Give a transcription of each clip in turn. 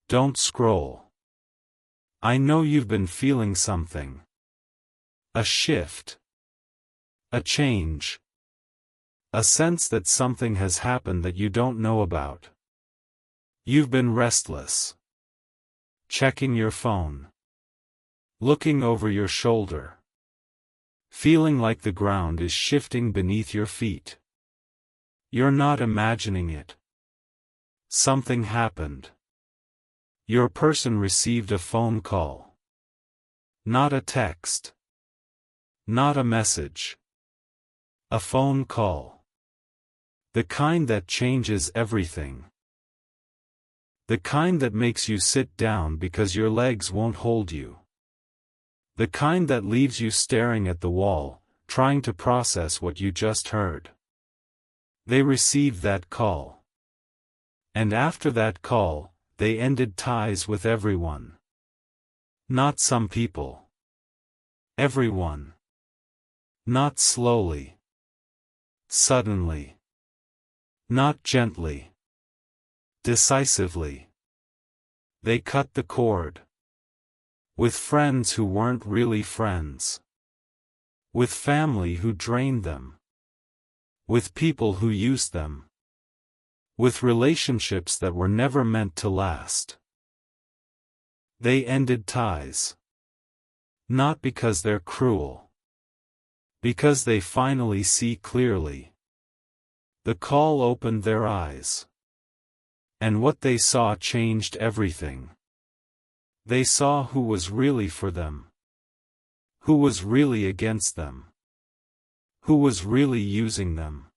Don't scroll. I know you've been feeling something. A shift. A change. A sense that something has happened that you don't know about. You've been restless. Checking your phone. Looking over your shoulder. Feeling like the ground is shifting beneath your feet. You're not imagining it. Something happened. Your person received a phone call. Not a text. Not a message. A phone call. The kind that changes everything. The kind that makes you sit down because your legs won't hold you. The kind that leaves you staring at the wall, trying to process what you just heard. They received that call. And after that call, they ended ties with everyone. Not some people. Everyone. Not slowly. Suddenly. Not gently. Decisively. They cut the cord. With friends who weren't really friends. With family who drained them. With people who used them. With relationships that were never meant to last. They ended ties. Not because they're cruel. Because they finally see clearly. The call opened their eyes. And what they saw changed everything. They saw who was really for them. Who was really against them. Who was really using them.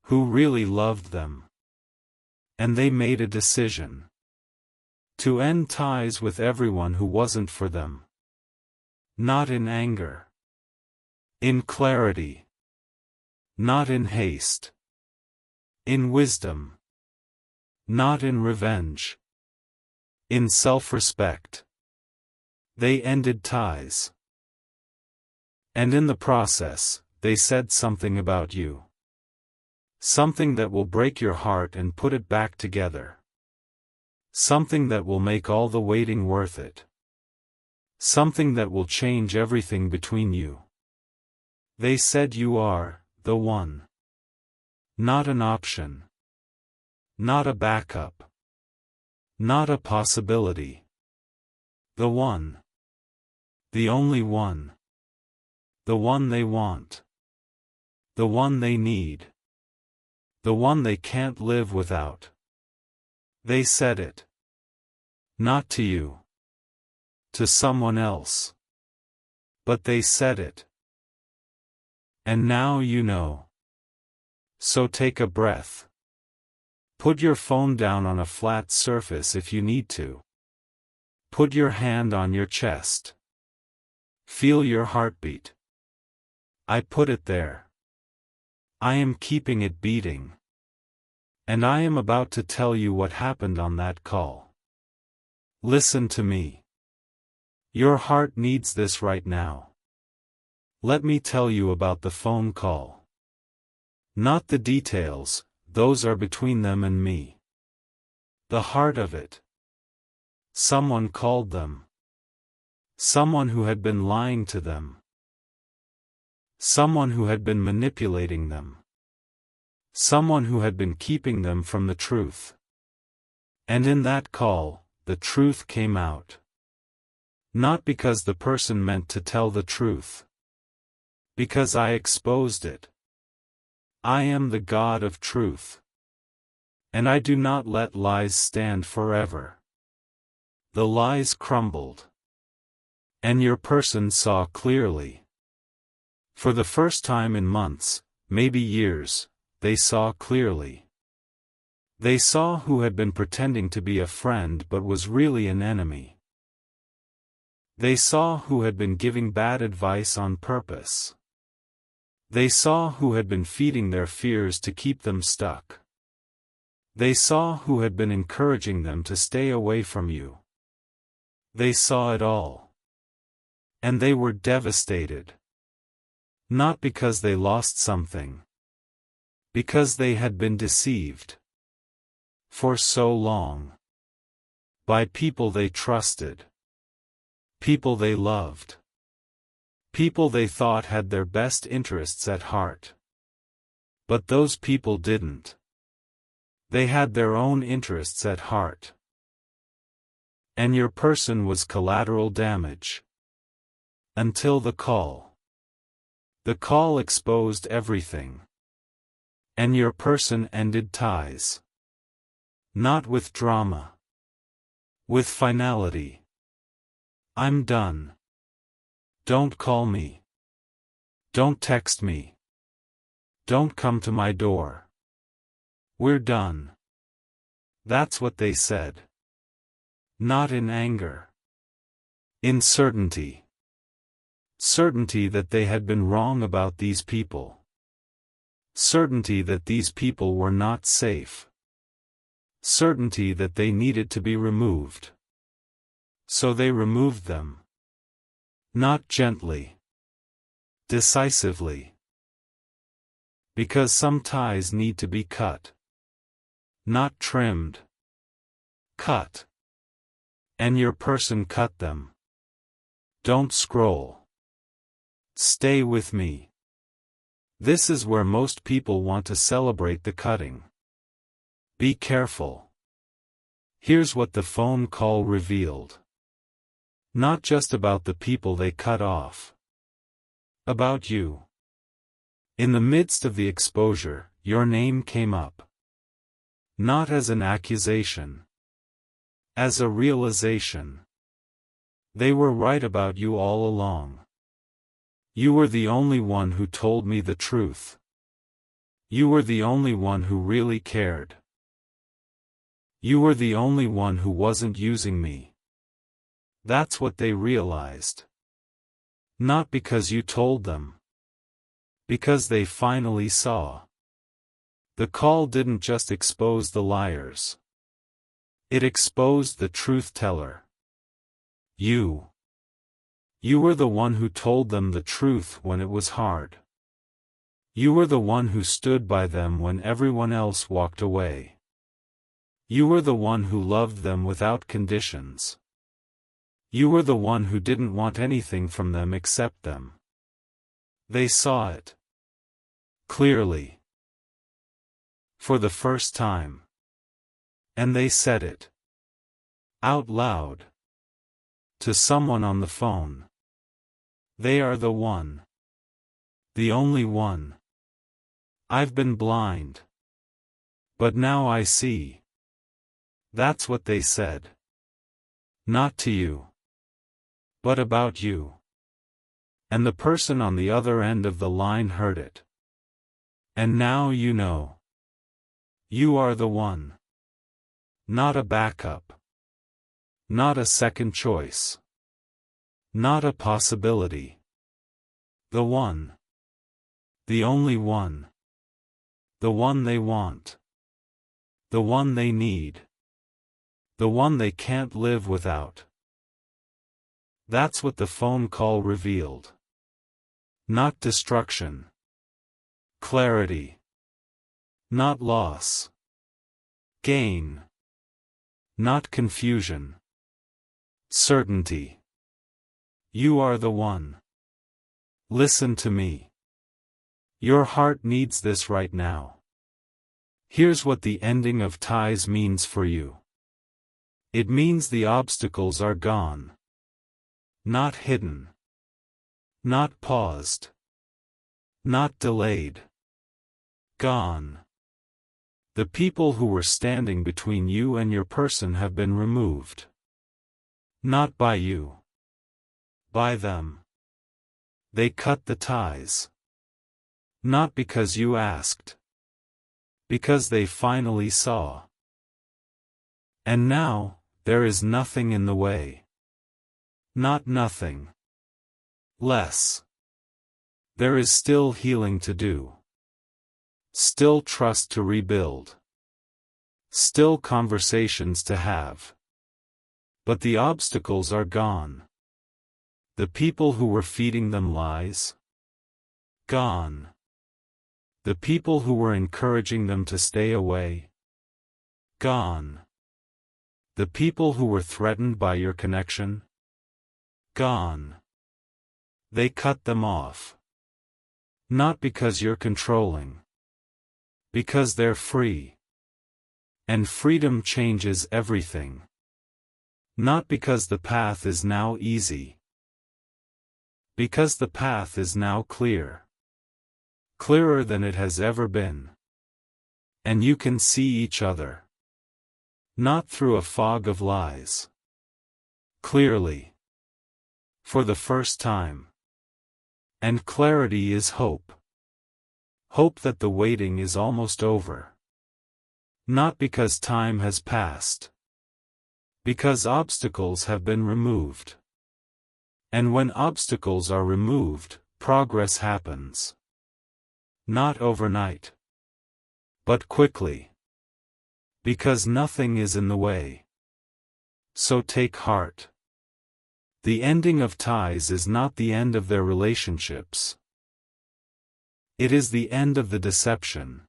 Who really loved them. And they made a decision. To end ties with everyone who wasn't for them. Not in anger. In clarity. Not in haste. In wisdom. Not in revenge. In self-respect. They ended ties. And in the process, they said something about you. Something that will break your heart and put it back together. Something that will make all the waiting worth it. Something that will change everything between you. They said you are the one. Not an option. Not a backup. Not a possibility. The one. The only one. The one they want. The one they need. The one they can't live without. They said it. Not to you. To someone else. But they said it. And now you know. So take a breath. Put your phone down on a flat surface if you need to. Put your hand on your chest. Feel your heartbeat. I put it there. I am keeping it beating. And I am about to tell you what happened on that call. Listen to me. Your heart needs this right now. Let me tell you about the phone call. Not the details, those are between them and me. The heart of it. Someone called them. Someone who had been lying to them. Someone who had been manipulating them. Someone who had been keeping them from the truth. And in that call, the truth came out. Not because the person meant to tell the truth. Because I exposed it. I am the God of truth. And I do not let lies stand forever. The lies crumbled. And your person saw clearly. For the first time in months, maybe years, they saw clearly. They saw who had been pretending to be a friend but was really an enemy. They saw who had been giving bad advice on purpose. They saw who had been feeding their fears to keep them stuck. They saw who had been encouraging them to stay away from you. They saw it all. And they were devastated. Not because they lost something. Because they had been deceived. For so long. By people they trusted. People they loved. People they thought had their best interests at heart. But those people didn't. They had their own interests at heart. And your person was collateral damage. Until the call. The call exposed everything. And your person ended ties. Not with drama. With finality. I'm done. Don't call me. Don't text me. Don't come to my door. We're done. That's what they said. Not in anger. In certainty. Certainty that they had been wrong about these people. Certainty that these people were not safe. Certainty that they needed to be removed. So they removed them. Not gently. Decisively. Because some ties need to be cut. Not trimmed. Cut. And your person cut them. Don't scroll. Stay with me. This is where most people want to celebrate the cutting. Be careful. Here's what the phone call revealed. Not just about the people they cut off. About you. In the midst of the exposure, your name came up. Not as an accusation. As a realization. They were right about you all along. You were the only one who told me the truth. You were the only one who really cared. You were the only one who wasn't using me. That's what they realized. Not because you told them. Because they finally saw. The call didn't just expose the liars. It exposed the truth-teller. You. You were the one who told them the truth when it was hard. You were the one who stood by them when everyone else walked away. You were the one who loved them without conditions. You were the one who didn't want anything from them except them. They saw it. Clearly. For the first time. And they said it. Out loud. To someone on the phone. They are the one. The only one. I've been blind. But now I see. That's what they said. Not to you. But about you. And the person on the other end of the line heard it. And now you know. You are the one. Not a backup. Not a second choice. Not a possibility. The one. The only one. The one they want. The one they need. The one they can't live without. That's what the phone call revealed. Not destruction. Clarity. Not loss. Gain. Not confusion. Certainty. You are the one. Listen to me. Your heart needs this right now. Here's what the ending of ties means for you. It means the obstacles are gone. Not hidden. Not paused. Not delayed. Gone. The people who were standing between you and your person have been removed. Not by you. By them. They cut the ties. Not because you asked. Because they finally saw. And now, there is nothing in the way. Not nothing. Less. There is still healing to do. Still trust to rebuild. Still conversations to have. But the obstacles are gone. The people who were feeding them lies? Gone. The people who were encouraging them to stay away? Gone. The people who were threatened by your connection? Gone. They cut them off. Not because you're controlling. Because they're free. And freedom changes everything. Not because the path is now easy. Because the path is now clear. Clearer than it has ever been. And you can see each other. Not through a fog of lies. Clearly. For the first time. And clarity is hope. Hope that the waiting is almost over. Not because time has passed. Because obstacles have been removed. And when obstacles are removed, progress happens. Not overnight. But quickly. Because nothing is in the way. So take heart. The ending of ties is not the end of their relationships. It is the end of the deception.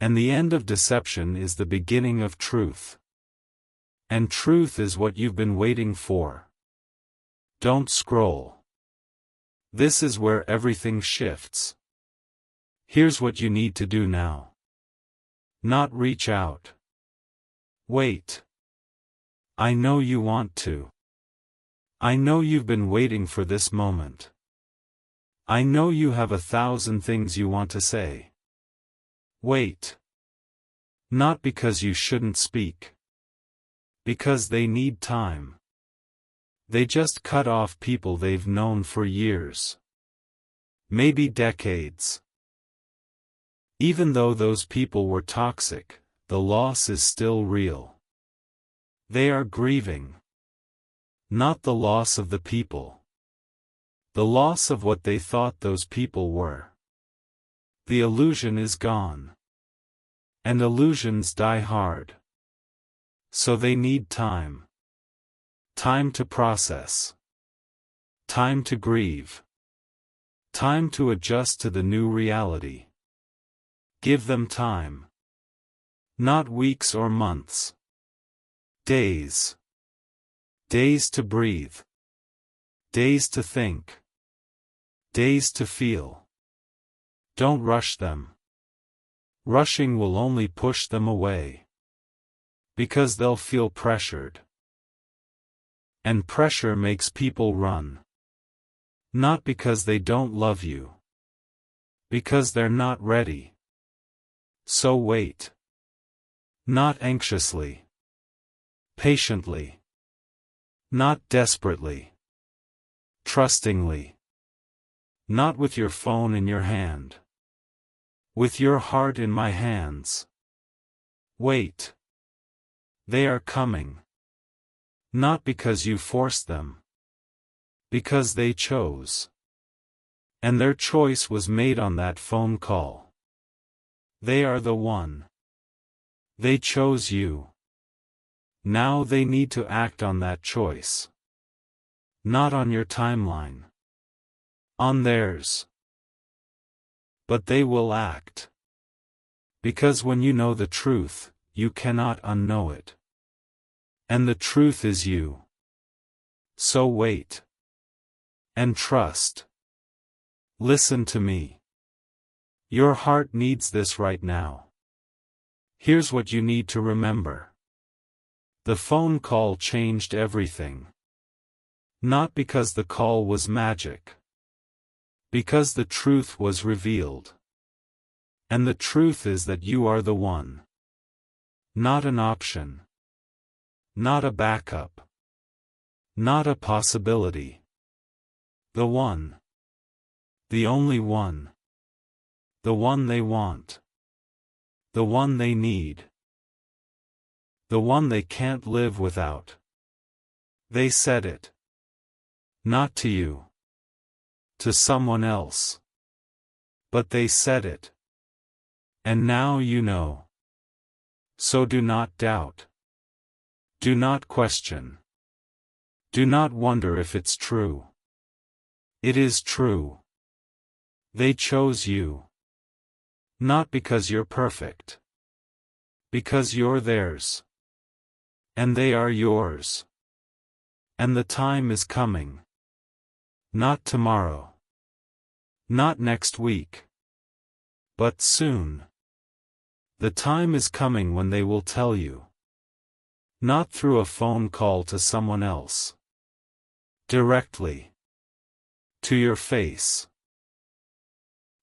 And the end of deception is the beginning of truth. And truth is what you've been waiting for. Don't scroll. This is where everything shifts. Here's what you need to do now. Not reach out. Wait. I know you want to. I know you've been waiting for this moment. I know you have 1,000 things you want to say. Wait. Not because you shouldn't speak. Because they need time. They just cut off people they've known for years. Maybe decades. Even though those people were toxic, the loss is still real. They are grieving. Not the loss of the people. The loss of what they thought those people were. The illusion is gone. And illusions die hard. So they need time. Time to process. Time to grieve. Time to adjust to the new reality. Give them time. Not weeks or months. Days. Days to breathe. Days to think. Days to feel. Don't rush them. Rushing will only push them away. Because they'll feel pressured. And pressure makes people run. Not because they don't love you. Because they're not ready. So wait. Not anxiously. Patiently. Not desperately. Trustingly. Not with your phone in your hand. With your heart in my hands. Wait. They are coming. Not because you forced them. Because they chose. And their choice was made on that phone call. They are the one. They chose you. Now they need to act on that choice. Not on your timeline. On theirs. But they will act. Because when you know the truth, you cannot unknow it. And the truth is you. So wait. And trust. Listen to me. Your heart needs this right now. Here's what you need to remember. The phone call changed everything. Not because the call was magic. Because the truth was revealed. And the truth is that you are the one. Not an option. Not a backup. Not a possibility. The one. The only one. The one they want. The one they need. The one they can't live without. They said it. Not to you. To someone else. But they said it. And now you know. So do not doubt. Do not question. Do not wonder if it's true. It is true. They chose you. Not because you're perfect. Because you're theirs. And they are yours. And the time is coming. Not tomorrow. Not next week. But soon. The time is coming when they will tell you. Not through a phone call to someone else. Directly. To your face.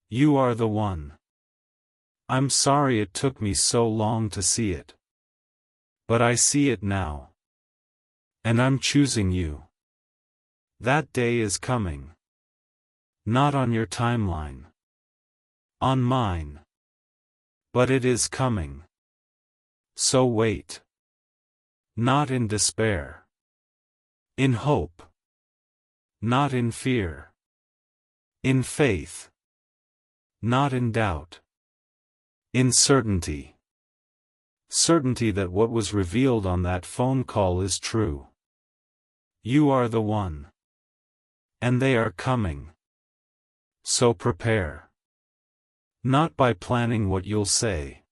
You are the one. I'm sorry it took me so long to see it. But I see it now. And I'm choosing you. That day is coming. Not on your timeline. On mine. But it is coming. So wait. Not in despair. In hope. Not in fear. In faith. Not in doubt. In certainty. Certainty that what was revealed on that phone call is true. You are the one. And they are coming. So prepare. Not by planning what you'll say.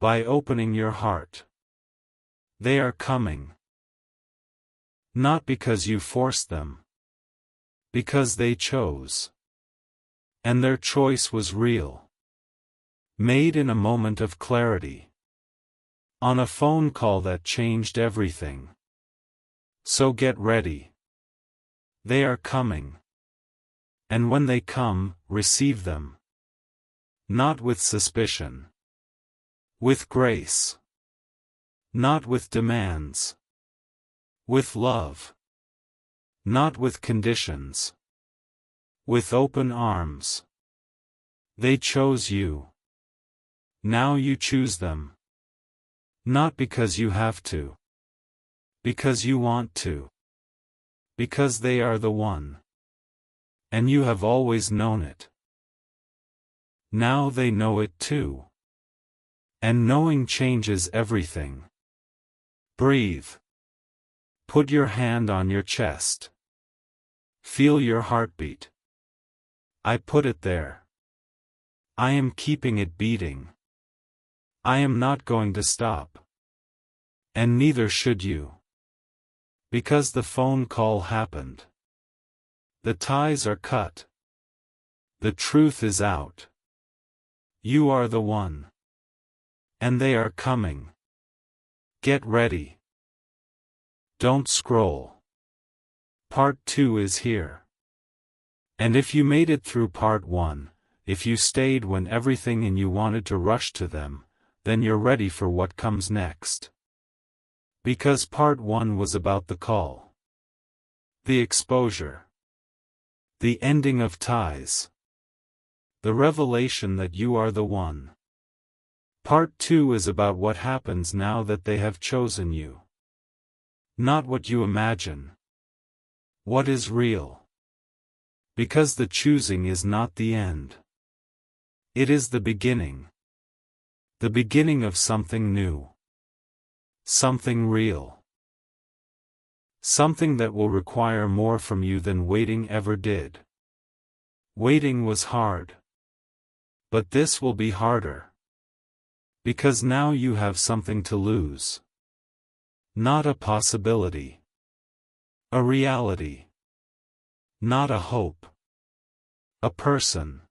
By opening your heart. They are coming. Not because you forced them. Because they chose. And their choice was real. Made in a moment of clarity. On a phone call that changed everything. So get ready. They are coming. And when they come, receive them. Not with suspicion. With grace. Not with demands. With love. Not with conditions. With open arms. They chose you. Now you choose them. Not because you have to. Because you want to. Because they are the one. And you have always known it. Now they know it too. And knowing changes everything. Breathe. Put your hand on your chest. Feel your heartbeat. I put it there. I am keeping it beating. I am not going to stop. And neither should you. Because the phone call happened. The ties are cut. The truth is out. You are the one. And they are coming. Get ready. Don't scroll. Part 2 is here. And if you made it through Part 1, if you stayed when everything in you wanted to rush to them, then you're ready for what comes next. Because Part 1 was about the call. The exposure. The ending of ties. The revelation that you are the one. Part 2 is about what happens now that they have chosen you. Not what you imagine. What is real. Because the choosing is not the end. It is the beginning. The beginning of something new. Something real. Something that will require more from you than waiting ever did. Waiting was hard. But this will be harder. Because now you have something to lose. Not a possibility. A reality. Not a hope. A person.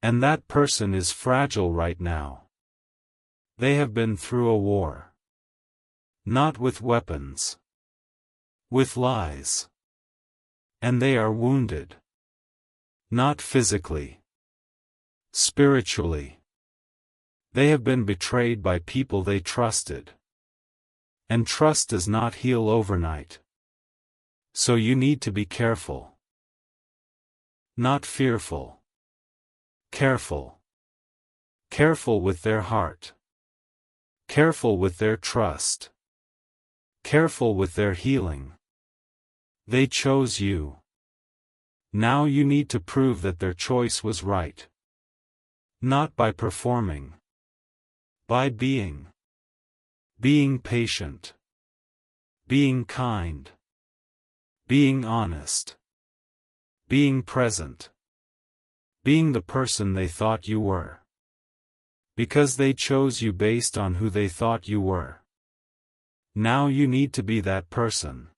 And that person is fragile right now. They have been through a war. Not with weapons. With lies. And they are wounded. Not physically. Spiritually. They have been betrayed by people they trusted. And trust does not heal overnight. So you need to be careful. Not fearful. Careful. Careful with their heart. Careful with their trust. Careful with their healing. They chose you. Now you need to prove that their choice was right. Not by performing. By being. Being patient. Being kind. Being honest. Being present. Being the person they thought you were. Because they chose you based on who they thought you were. Now you need to be that person.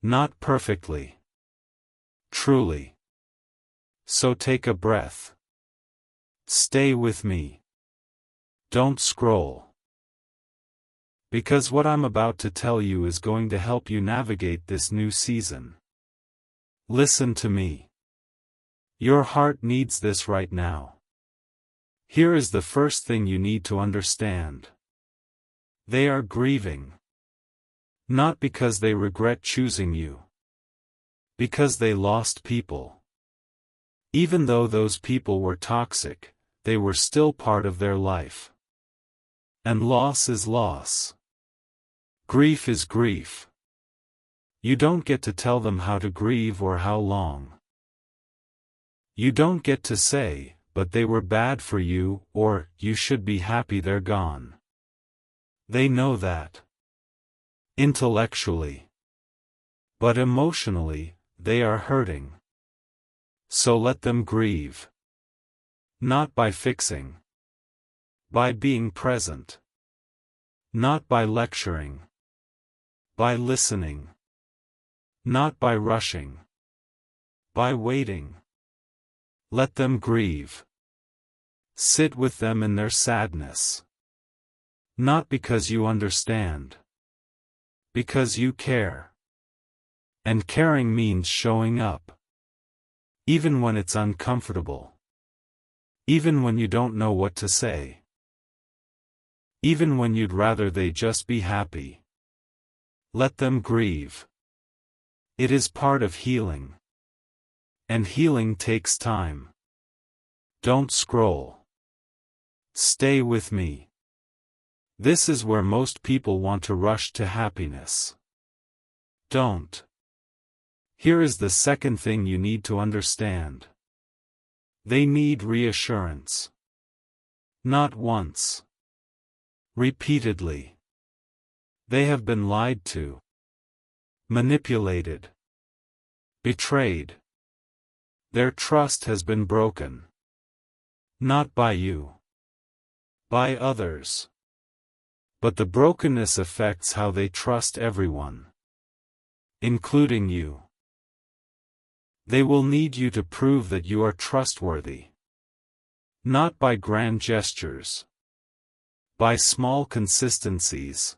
Not perfectly. Truly. So take a breath. Stay with me. Don't scroll. Because what I'm about to tell you is going to help you navigate this new season. Listen to me. Your heart needs this right now. Here is the first thing you need to understand. They are grieving. Not because they regret choosing you. Because they lost people. Even though those people were toxic, they were still part of their life. And loss is loss. Grief is grief. You don't get to tell them how to grieve or how long. You don't get to say, but they were bad for you, or, you should be happy they're gone. They know that. Intellectually. But emotionally, they are hurting. So let them grieve. Not by fixing. By being present. Not by lecturing. By listening. Not by rushing. By waiting. Let them grieve. Sit with them in their sadness. Not because you understand. Because you care. And caring means showing up. Even when it's uncomfortable. Even when you don't know what to say. Even when you'd rather they just be happy. Let them grieve. It is part of healing. And healing takes time. Don't scroll. Stay with me. This is where most people want to rush to happiness. Don't. Here is the second thing you need to understand. They need reassurance. Not once. Repeatedly. They have been lied to. Manipulated. Betrayed. Their trust has been broken. Not by you. By others. But the brokenness affects how they trust everyone. Including you. They will need you to prove that you are trustworthy. Not by grand gestures. By small consistencies.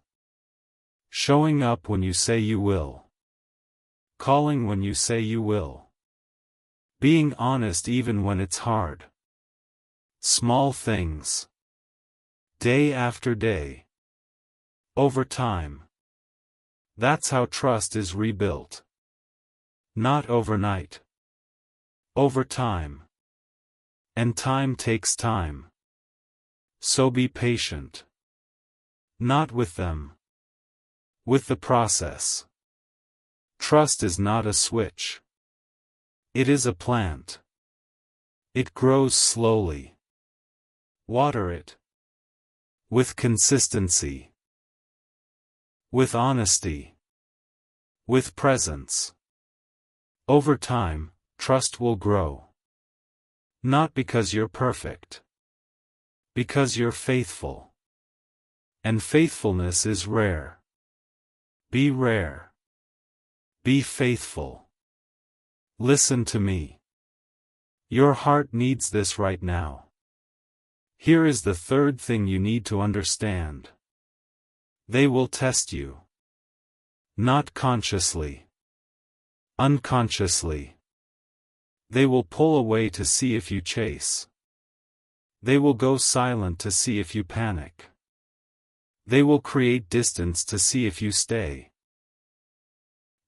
Showing up when you say you will. Calling when you say you will. Being honest even when it's hard. Small things. Day after day. Over time. That's how trust is rebuilt. Not overnight. Over time. And time takes time. So be patient. Not with them. With the process. Trust is not a switch. It is a plant. It grows slowly. Water it. With consistency. With honesty. With presence. Over time, trust will grow. Not because you're perfect. Because you're faithful. And faithfulness is rare. Be rare. Be faithful. Listen to me. Your heart needs this right now. Here is the third thing you need to understand. They will test you. Not consciously. Unconsciously. They will pull away to see if you chase. They will go silent to see if you panic. They will create distance to see if you stay.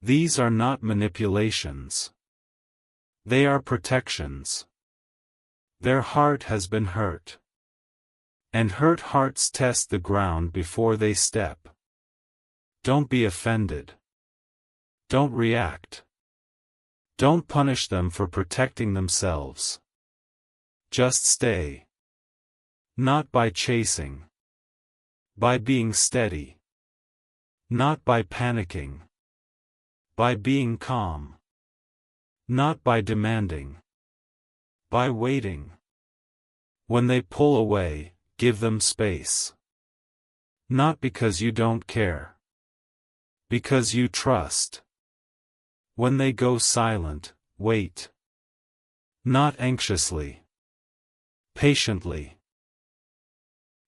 These are not manipulations. They are protections. Their heart has been hurt. And hurt hearts test the ground before they step. Don't be offended. Don't react. Don't punish them for protecting themselves. Just stay. Not by chasing. By being steady. Not by panicking. By being calm. Not by demanding. By waiting. When they pull away, give them space. Not because you don't care. Because you trust. When they go silent, wait. Not anxiously. Patiently.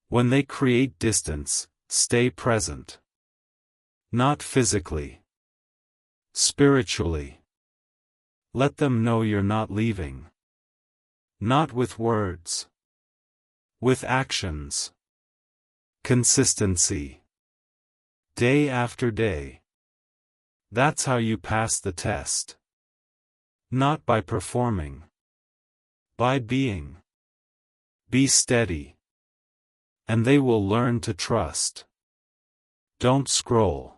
When they create distance, stay present. Not physically. Spiritually. Let them know you're not leaving. Not with words. With actions. Consistency. Day after day. That's how you pass the test. Not by performing. By being. Be steady. And they will learn to trust. Don't scroll.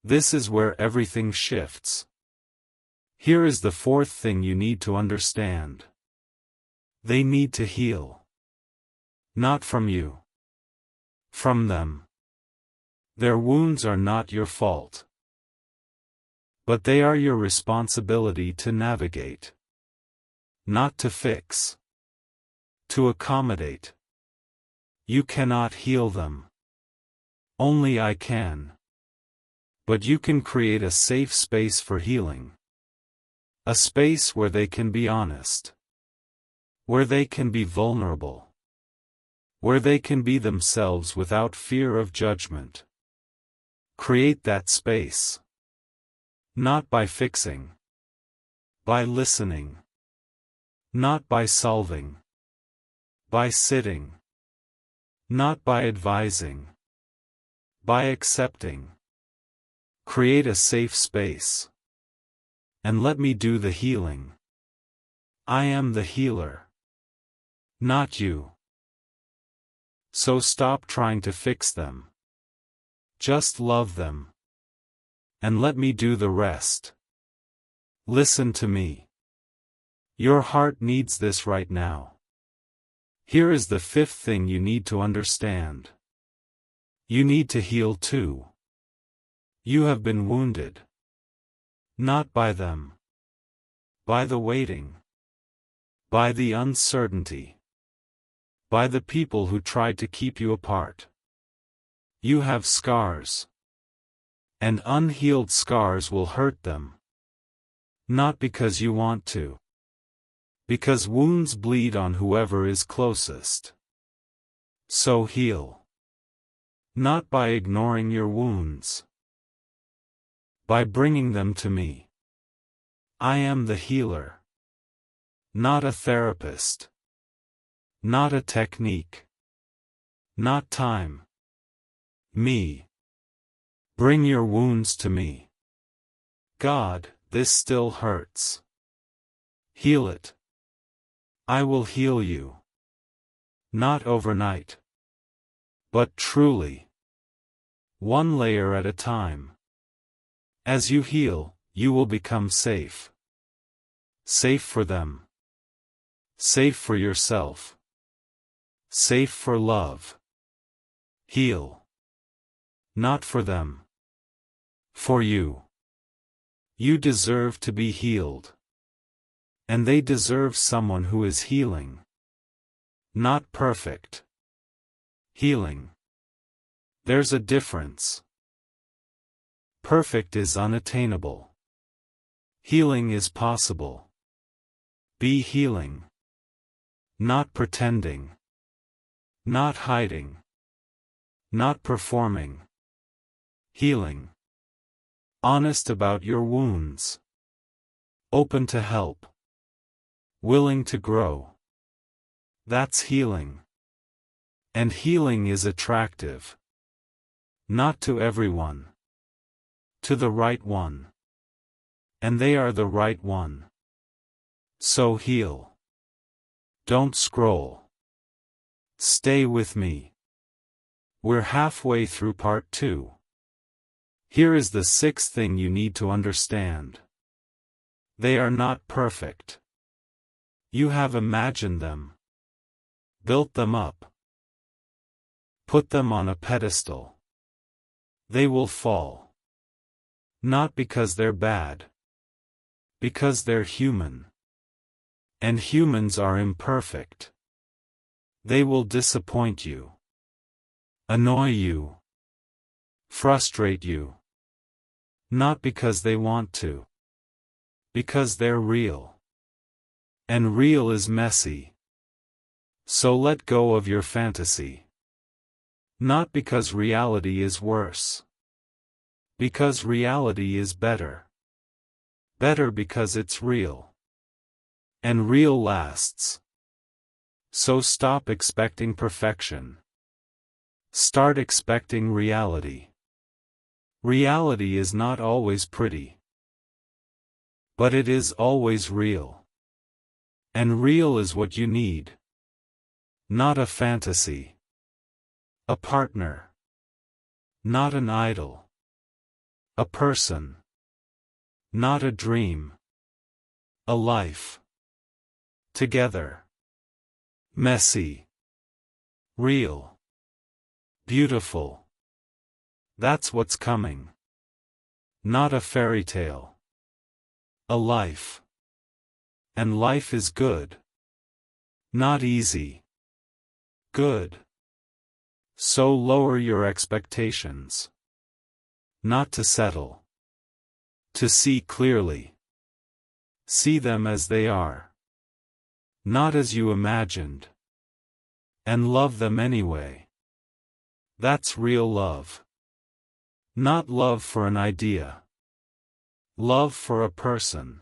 This is where everything shifts. Here is the fourth thing you need to understand. They need to heal. Not from you. From them. Their wounds are not your fault. But they are your responsibility to navigate. Not to fix. To accommodate. You cannot heal them. Only I can. But you can create a safe space for healing. A space where they can be honest. Where they can be vulnerable. Where they can be themselves without fear of judgment. Create that space. Not by fixing. By listening. Not by solving. By sitting. Not by advising. By accepting. Create a safe space. And let me do the healing. I am the healer. Not you. So stop trying to fix them. Just love them. And let me do the rest. Listen to me. Your heart needs this right now. Here is the fifth thing you need to understand. You need to heal too. You have been wounded. Not by them. By the waiting. By the uncertainty. By the people who tried to keep you apart. You have scars. And unhealed scars will hurt them. Not because you want to. Because wounds bleed on whoever is closest. So heal. Not by ignoring your wounds. By bringing them to me. I am the healer. Not a therapist. Not a technique. Not time. Me. Bring your wounds to me. God, this still hurts. Heal it. I will heal you. Not overnight. But truly. One layer at a time. As you heal, you will become safe. Safe for them. Safe for yourself. Safe for love. Heal. Not for them. For you. You deserve to be healed. And they deserve someone who is healing. Not perfect. Healing. There's a difference. Perfect is unattainable. Healing is possible. Be healing. Not pretending. Not hiding. Not performing. Healing. Honest about your wounds. Open to help. Willing to grow. That's healing. And healing is attractive. Not to everyone. To the right one. And they are the right one. So heal. Don't scroll. Stay with me. We're halfway through part 2. Here is the sixth thing you need to understand. They are not perfect. You have imagined them. Built them up. Put them on a pedestal. They will fall. Not because they're bad. Because they're human. And humans are imperfect. They will disappoint you. Annoy you. Frustrate you. Not because they want to. Because they're real. And real is messy. So let go of your fantasy. Not because reality is worse. Because reality is better. Better because it's real. And real lasts. So stop expecting perfection. Start expecting reality. Reality is not always pretty. But it is always real. And real is what you need. Not a fantasy. A partner. Not an idol. A person. Not a dream. A life. Together. Messy. Real. Beautiful. That's what's coming. Not a fairy tale. A life. And life is good. Not easy. Good. So lower your expectations. Not to settle. To see clearly. See them as they are. Not as you imagined. And love them anyway. That's real love. Not love for an idea. Love for a person.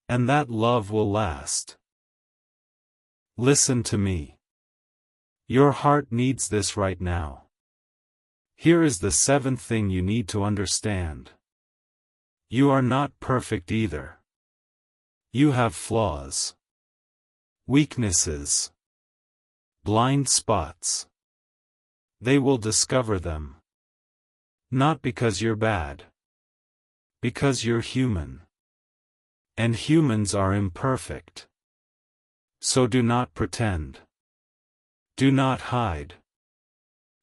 And that love will last. Listen to me. Your heart needs this right now. Here is the seventh thing you need to understand. You are not perfect either. You have flaws. Weaknesses. Blind spots. They will discover them. Not because you're bad. Because you're human. And humans are imperfect. So do not pretend. Do not hide.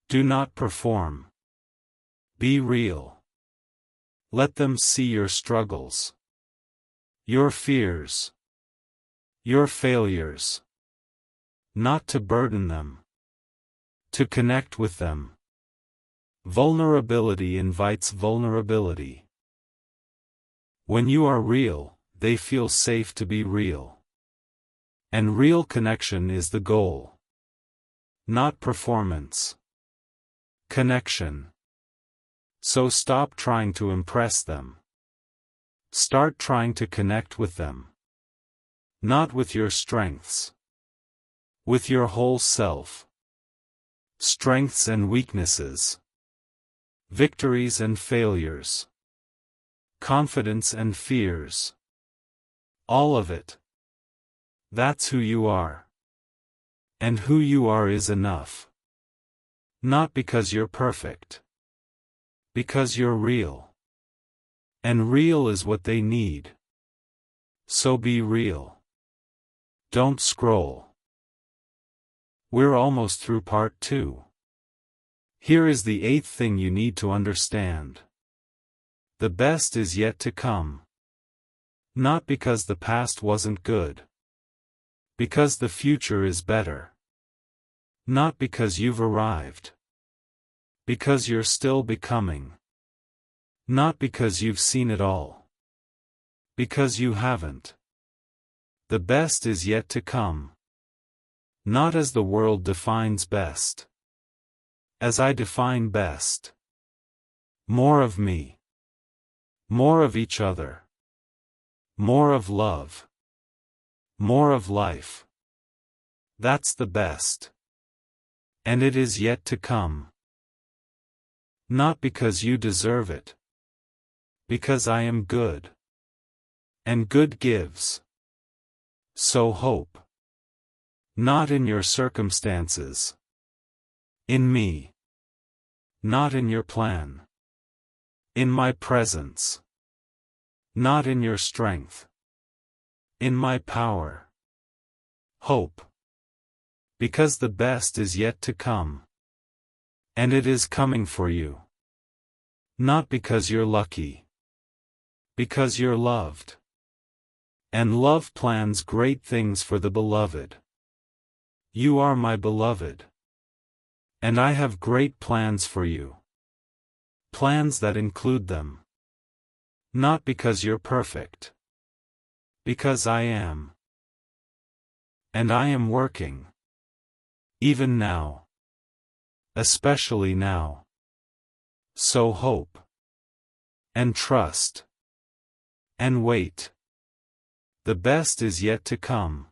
Do not perform. Be real. Let them see your struggles. Your fears. Your failures. Not to burden them. To connect with them. Vulnerability invites vulnerability. When you are real, they feel safe to be real. And real connection is the goal. Not performance. Connection. So stop trying to impress them. Start trying to connect with them. Not with your strengths. With your whole self. Strengths and weaknesses. Victories and failures. Confidence and fears. All of it. That's who you are. And who you are is enough. Not because you're perfect. Because you're real. And real is what they need. So be real. Don't scroll. We're almost through part 2. Here is the 8th thing you need to understand. The best is yet to come. Not because the past wasn't good. Because the future is better. Not because you've arrived. Because you're still becoming. Not because you've seen it all. Because you haven't. The best is yet to come. Not as the world defines best. As I define best. More of me. More of each other. More of love. More of life. That's the best. And it is yet to come. Not because you deserve it. Because I am good. And good gives. So hope. Not in your circumstances. In me. Not in your plan. In my presence. Not in your strength. In my power. Hope. Because the best is yet to come. And it is coming for you. Not because you're lucky. Because you're loved. And love plans great things for the beloved. You are my beloved. And I have great plans for you. Plans that include them. Not because you're perfect. Because I am. And I am working. Even now. Especially now. So hope. And trust. And wait. The best is yet to come.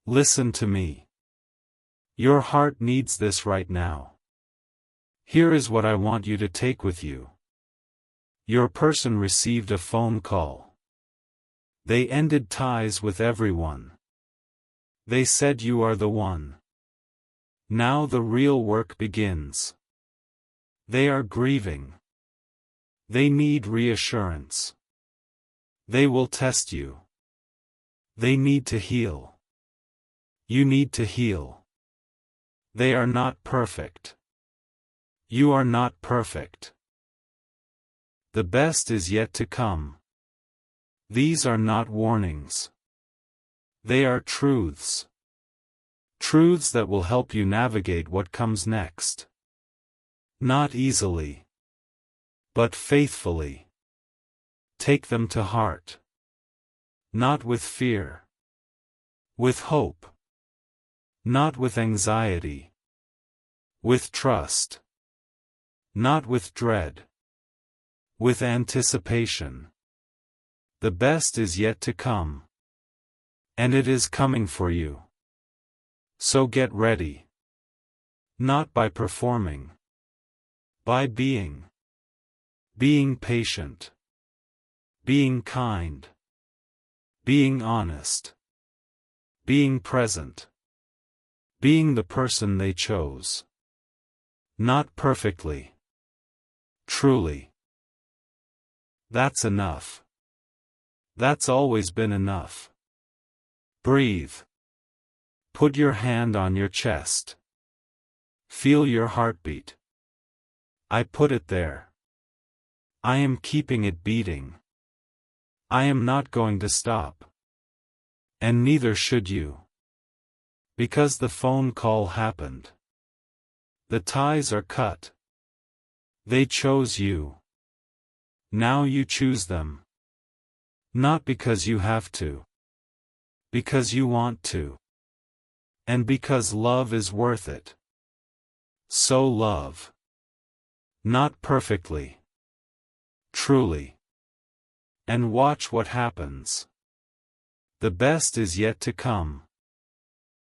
Listen to me. Your heart needs this right now. Here is what I want you to take with you. Your person received a phone call. They ended ties with everyone. They said you are the one. Now the real work begins. They are grieving. They need reassurance. They will test you. They need to heal. You need to heal. They are not perfect. You are not perfect. The best is yet to come. These are not warnings. They are truths. Truths that will help you navigate what comes next. Not easily, but faithfully. Take them to heart. Not with fear. With hope. Not with anxiety. With trust. Not with dread. With anticipation. The best is yet to come. And it is coming for you. So get ready. Not by performing. By being. Being patient. Being kind. Being honest. Being present. Being the person they chose. Not perfectly. Truly. That's enough. That's always been enough. Breathe. Put your hand on your chest. Feel your heartbeat. I put it there. I am keeping it beating. I am not going to stop. And neither should you. Because the phone call happened. The ties are cut. They chose you. Now you choose them. Not because you have to. Because you want to. And because love is worth it. So love. Not perfectly. Truly. And watch what happens. The best is yet to come.